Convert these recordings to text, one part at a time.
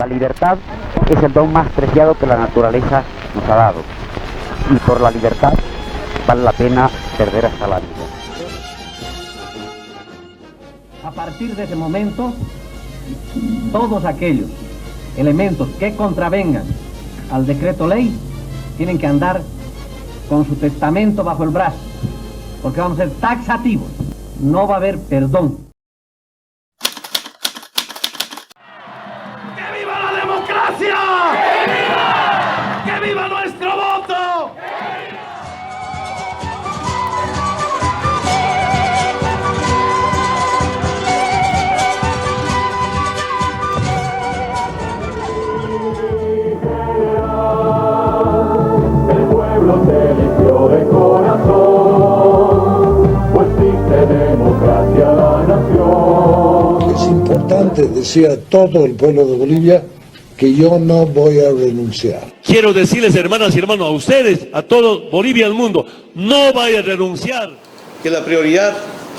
La libertad es el don más preciado que la naturaleza nos ha dado. Y por la libertad vale la pena perder hasta la vida. A partir de ese momento, todos aquellos elementos que contravengan al decreto ley tienen que andar con su testamento bajo el brazo, porque vamos a ser taxativos, no va a haber perdón. ¡Que viva la democracia! ¡Que viva! ¡Que viva nuestro voto! El pueblo se eligió de corazón, pues existe democracia en la nación. Es importante, decía todo el pueblo de Bolivia, que yo no voy a renunciar. Quiero decirles, hermanas y hermanos, a ustedes, a todo Bolivia y al mundo, no vaya a renunciar. Que la prioridad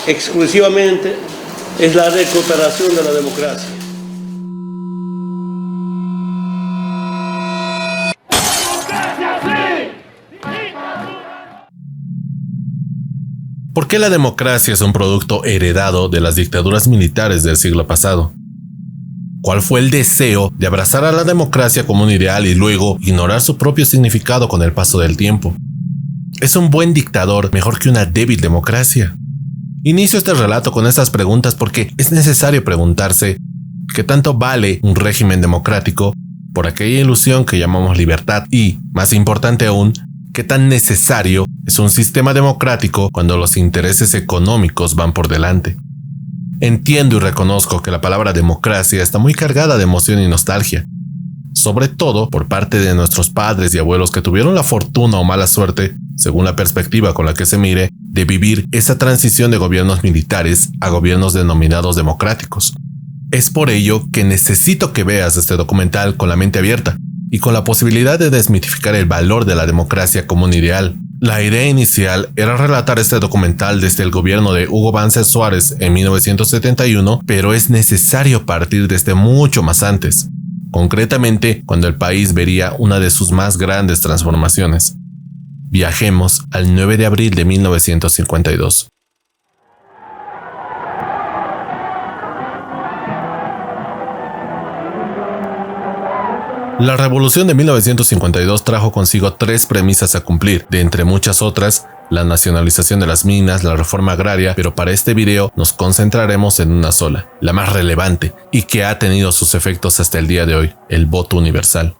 exclusivamente es la recuperación de la democracia. ¿Por qué la democracia es un producto heredado de las dictaduras militares del siglo pasado? ¿Cuál fue el deseo de abrazar a la democracia como un ideal y luego ignorar su propio significado con el paso del tiempo? ¿Es un buen dictador mejor que una débil democracia? Inicio este relato con estas preguntas porque es necesario preguntarse ¿qué tanto vale un régimen democrático por aquella ilusión que llamamos libertad? Y, más importante aún, ¿qué tan necesario es un sistema democrático cuando los intereses económicos van por delante? Entiendo y reconozco que la palabra democracia está muy cargada de emoción y nostalgia, sobre todo por parte de nuestros padres y abuelos que tuvieron la fortuna o mala suerte, según la perspectiva con la que se mire, de vivir esa transición de gobiernos militares a gobiernos denominados democráticos. Es por ello que necesito que veas este documental con la mente abierta y con la posibilidad de desmitificar el valor de la democracia como un ideal. La idea inicial era relatar este documental desde el gobierno de Hugo Banzer Suárez en 1971, pero es necesario partir desde mucho más antes, concretamente cuando el país vería una de sus más grandes transformaciones. Viajemos al 9 de abril de 1952. La revolución de 1952 trajo consigo 3 premisas a cumplir, de entre muchas otras, la nacionalización de las minas, la reforma agraria, pero para este video nos concentraremos en una sola, la más relevante, y que ha tenido sus efectos hasta el día de hoy, el voto universal.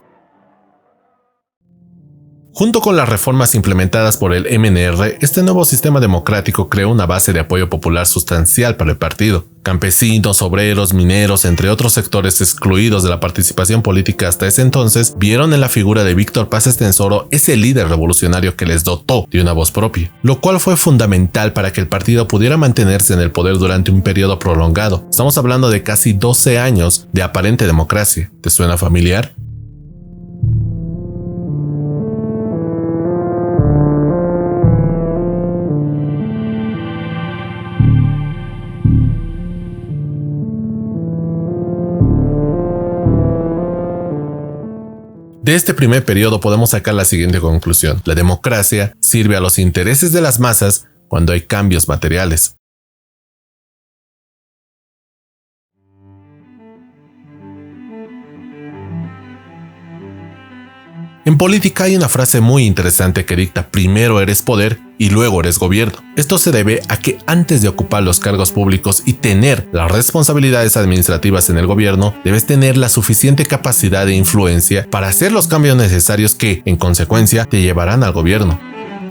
Junto con las reformas implementadas por el MNR, este nuevo sistema democrático creó una base de apoyo popular sustancial para el partido. Campesinos, obreros, mineros, entre otros sectores excluidos de la participación política hasta ese entonces, vieron en la figura de Víctor Paz Estenssoro ese líder revolucionario que les dotó de una voz propia, lo cual fue fundamental para que el partido pudiera mantenerse en el poder durante un periodo prolongado. Estamos hablando de casi 12 años de aparente democracia. ¿Te suena familiar? De este primer periodo podemos sacar la siguiente conclusión. La democracia sirve a los intereses de las masas cuando hay cambios materiales. En política hay una frase muy interesante que dicta: primero eres poder y luego eres gobierno. Esto se debe a que antes de ocupar los cargos públicos y tener las responsabilidades administrativas en el gobierno, debes tener la suficiente capacidad de influencia para hacer los cambios necesarios que, en consecuencia, te llevarán al gobierno.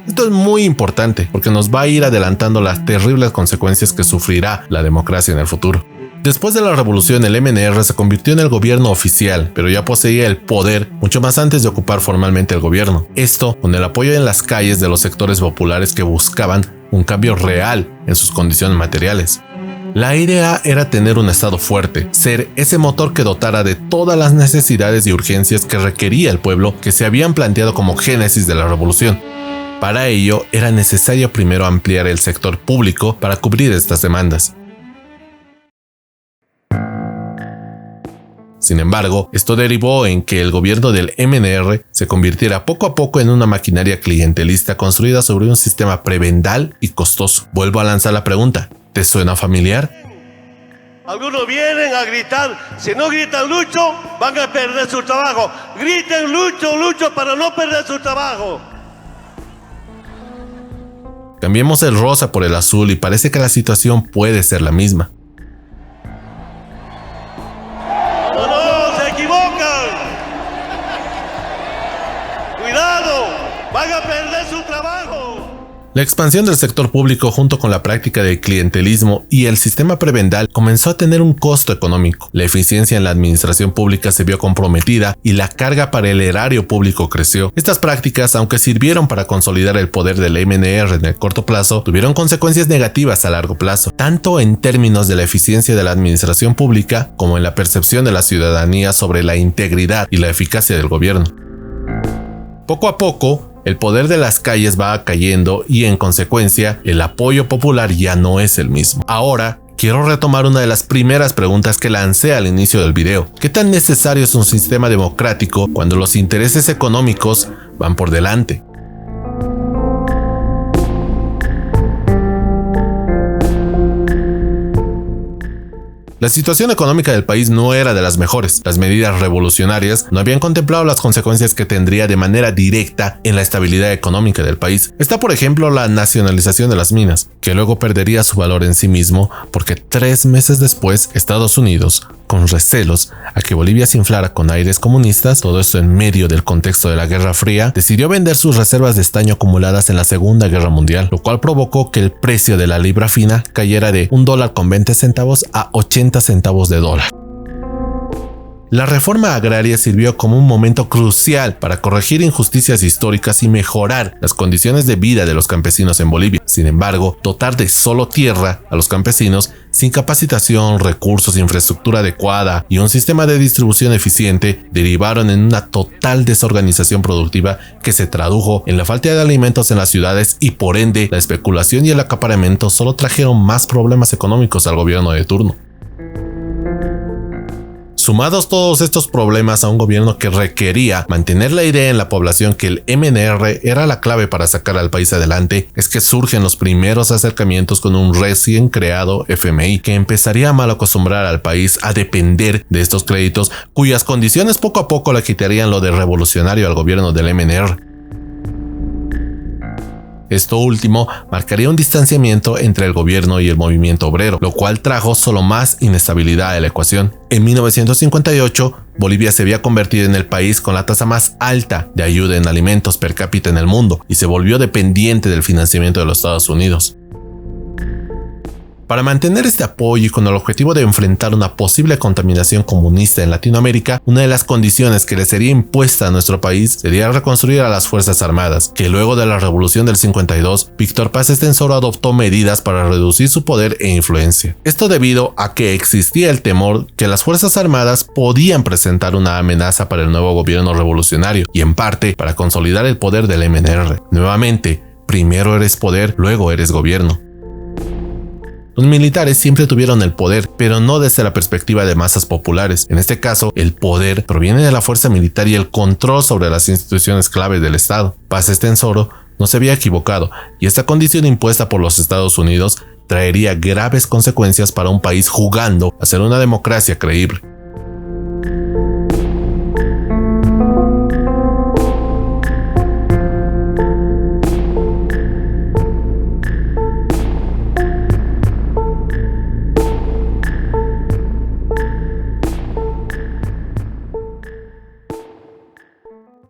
Esto es muy importante porque nos va a ir adelantando las terribles consecuencias que sufrirá la democracia en el futuro. Después de la revolución, el MNR se convirtió en el gobierno oficial, pero ya poseía el poder mucho más antes de ocupar formalmente el gobierno. Esto con el apoyo en las calles de los sectores populares que buscaban un cambio real en sus condiciones materiales. La idea era tener un Estado fuerte, ser ese motor que dotara de todas las necesidades y urgencias que requería el pueblo que se habían planteado como génesis de la revolución. Para ello, era necesario primero ampliar el sector público para cubrir estas demandas. Sin embargo, esto derivó en que el gobierno del MNR se convirtiera poco a poco en una maquinaria clientelista construida sobre un sistema prebendal y costoso. Vuelvo a lanzar la pregunta, ¿te suena familiar? Algunos vienen a gritar, si no gritan Lucho, van a perder su trabajo. Griten Lucho, Lucho para no perder su trabajo. Cambiemos el rosa por el azul y parece que la situación puede ser la misma. No, se equivocan. Cuidado, van a perder su trabajo. La expansión del sector público junto con la práctica del clientelismo y el sistema prebendal comenzó a tener un costo económico. La eficiencia en la administración pública se vio comprometida y la carga para el erario público creció. Estas prácticas, aunque sirvieron para consolidar el poder del MNR en el corto plazo, tuvieron consecuencias negativas a largo plazo, tanto en términos de la eficiencia de la administración pública como en la percepción de la ciudadanía sobre la integridad y la eficacia del gobierno. Poco a poco, el poder de las calles va cayendo y en consecuencia el apoyo popular ya no es el mismo. Ahora quiero retomar una de las primeras preguntas que lancé al inicio del video. ¿Qué tan necesario es un sistema democrático cuando los intereses económicos van por delante? La situación económica del país no era de las mejores. Las medidas revolucionarias no habían contemplado las consecuencias que tendría de manera directa en la estabilidad económica del país. Está, por ejemplo, la nacionalización de las minas, que luego perdería su valor en sí mismo porque 3 meses después Estados Unidos, con recelos a que Bolivia se inflara con aires comunistas, todo esto en medio del contexto de la Guerra Fría, decidió vender sus reservas de estaño acumuladas en la Segunda Guerra Mundial, lo cual provocó que el precio de la libra fina cayera de $1.20 a 80 centavos de dólar. La reforma agraria sirvió como un momento crucial para corregir injusticias históricas y mejorar las condiciones de vida de los campesinos en Bolivia. Sin embargo, dotar de solo tierra a los campesinos sin capacitación, recursos, infraestructura adecuada y un sistema de distribución eficiente derivaron en una total desorganización productiva que se tradujo en la falta de alimentos en las ciudades y por ende la especulación y el acaparamiento solo trajeron más problemas económicos al gobierno de turno. Sumados todos estos problemas a un gobierno que requería mantener la idea en la población que el MNR era la clave para sacar al país adelante, es que surgen los primeros acercamientos con un recién creado FMI que empezaría a mal acostumbrar al país a depender de estos créditos, cuyas condiciones poco a poco le quitarían lo de revolucionario al gobierno del MNR. Esto último marcaría un distanciamiento entre el gobierno y el movimiento obrero, lo cual trajo solo más inestabilidad a la ecuación. En 1958, Bolivia se había convertido en el país con la tasa más alta de ayuda en alimentos per cápita en el mundo y se volvió dependiente del financiamiento de los Estados Unidos. Para mantener este apoyo y con el objetivo de enfrentar una posible contaminación comunista en Latinoamérica, una de las condiciones que le sería impuesta a nuestro país sería reconstruir a las Fuerzas Armadas, que luego de la Revolución del 52, Víctor Paz Estenssoro adoptó medidas para reducir su poder e influencia. Esto debido a que existía el temor que las Fuerzas Armadas podían presentar una amenaza para el nuevo gobierno revolucionario y en parte para consolidar el poder del MNR. Nuevamente, primero eres poder, luego eres gobierno. Los militares siempre tuvieron el poder, pero no desde la perspectiva de masas populares. En este caso, el poder proviene de la fuerza militar y el control sobre las instituciones clave del Estado. Paz Estenssoro no se había equivocado, y esta condición impuesta por los Estados Unidos traería graves consecuencias para un país jugando a ser una democracia creíble.